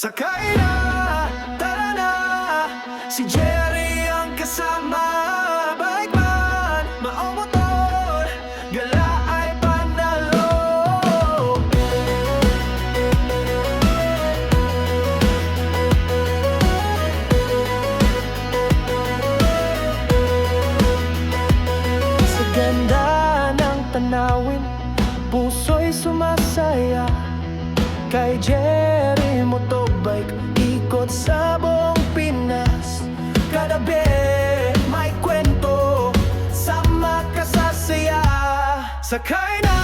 Sakay na, tara na, si Jerry ang kasama. Bike man, maomotor, gala ay panalo. Sa ganda ng tanawin, puso'y sumasaya. Kay Jerry Motobike, ikot sa buong Pinas. Kada be, may kwento, sama ka sa saya. Sakay na,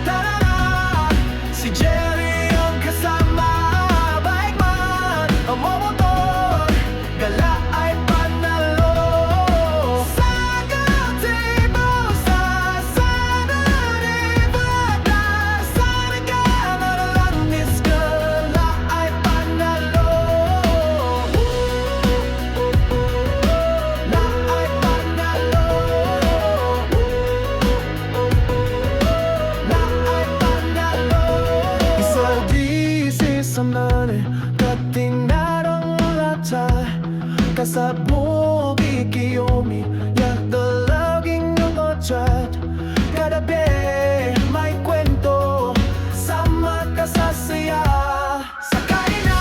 tara na, si Jerry ang kasama. Bike man, ang motor, gala ay panalo. Sa gazebo, sa Saturday, Nevada, sa Nagano-Langis, gala ay panalo. La ay panalo. La ay panalo. Isa-di sa mani, katinarang lata, kasabog ikiyomi, yak dalaging nukotrat. Kada be, may kwento, sama ka sa saya. Sakay na,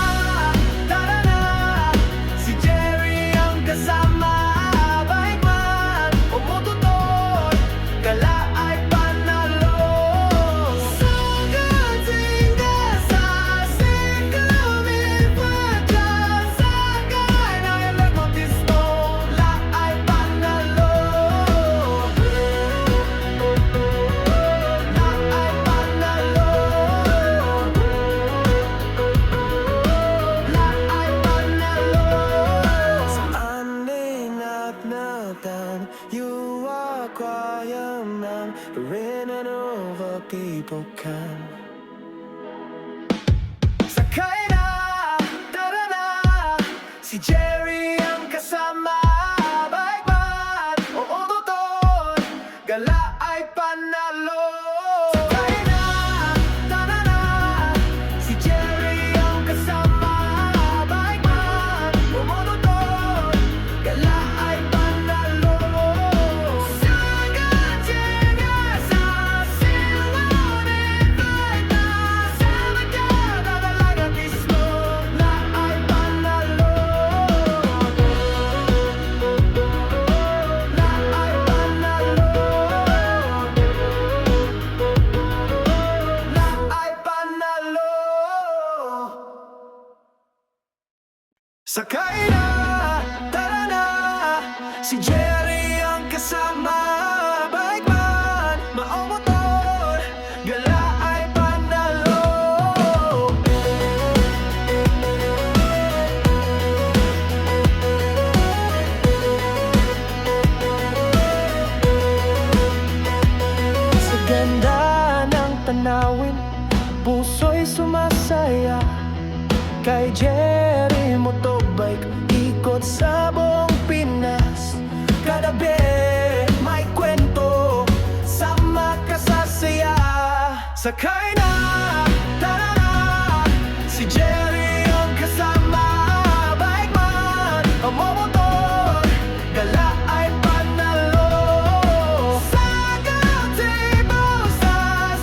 tara na, si Jerry ang kasama. Bike man, umututor, gala ay panalo. Sa Gatinga, sa Sikumi, Padya, sakay na Elemotisto, la ay panalo. La ay panalo. La ay panalo. Sa aninag-nagdan, you are quiet man, rin and over people can. Sakay na, tara na, si Jerry ang kasama. Bike man, umututor, gala ay panalo. Sakay na, tara na, si Jerry ang kasama. Bike man, umututor, gala ay panalo. Sa Gatinga, sa Silone, Padya, sa Nagano-Langis, la ay panalo. La ay panalo. La ay panalo. Sakay na, tara na, si Jerry ang kasama. Bike man, maomotor, gala ay panalo. Sa ganda ng tanawin, puso'y sumasaya. Kay Jerry Motobike, ikot sa buong Pinas. Kada be, may kwento, sama ka sa saya. Sakay na, tara na, si Jerry ang kasama. Bike man, ang motor, gala ay panalo. Sa gazebo, sa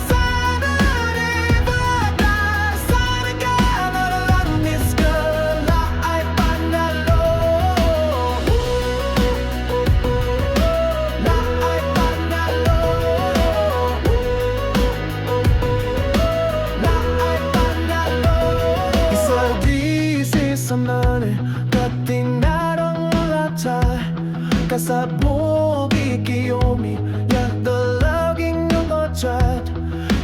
Saturday, Nevada, sa Nagano-Langis, gala ay panalo. La ay panalo. La ay panalo. Isa-di sa mani, katinarang lata, kasabog ikiyomi, yak dalaging nukotrat.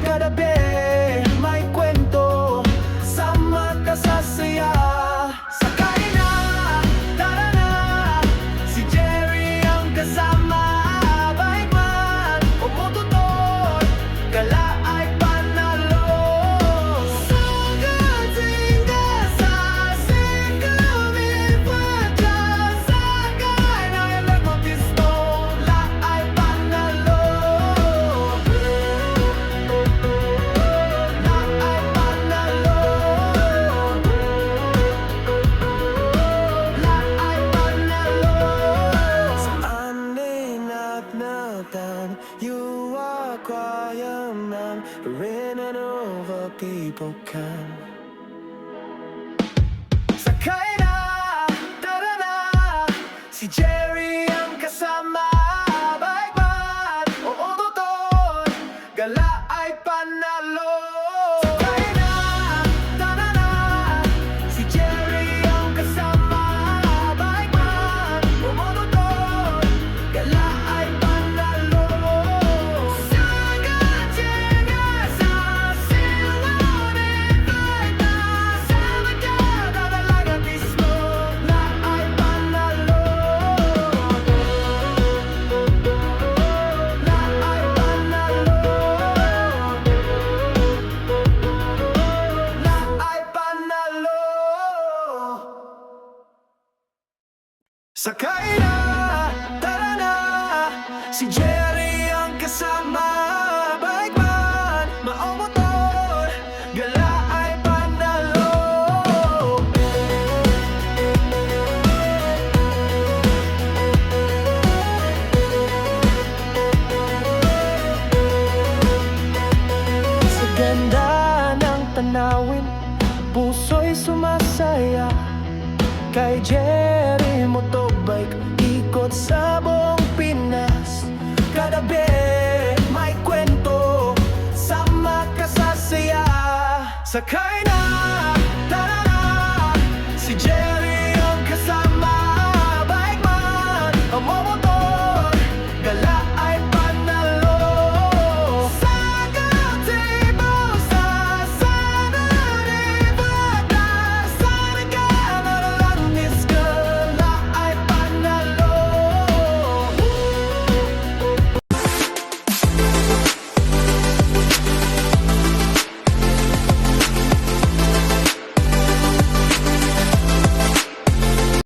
Kada be, may kwento, sama ka sa saya. Sakay na, tara na, si Jerry ang kasama. Bike man, umututor, gala ay panalo. Sa Gatinga, sa Sikumi, Padya, sakay na Elemotisto, la ay panalo. kwayamang rin over people can. Sakay na, tara na, si Jerry ang kasama. Bike man o motor, gala ay panalo. Sakay na, tara na, si Jerry ang kasama. Bike man o motor, gala ay panalo. Saga-tega sa silunin, bike na sa magkada talaga mismo na ay panalo. Na ay panalo. Na ay panalo. Sakay na, tara na, si Jerry ang kasama. Bike man, maomotor, gala ay panalo. Sa ganda ng tanawin, puso'y sumasaya. Kay Jerry Motobike, ikot sa buong Pinas. Kada may kwento, sama ka sa saya. Sakay na,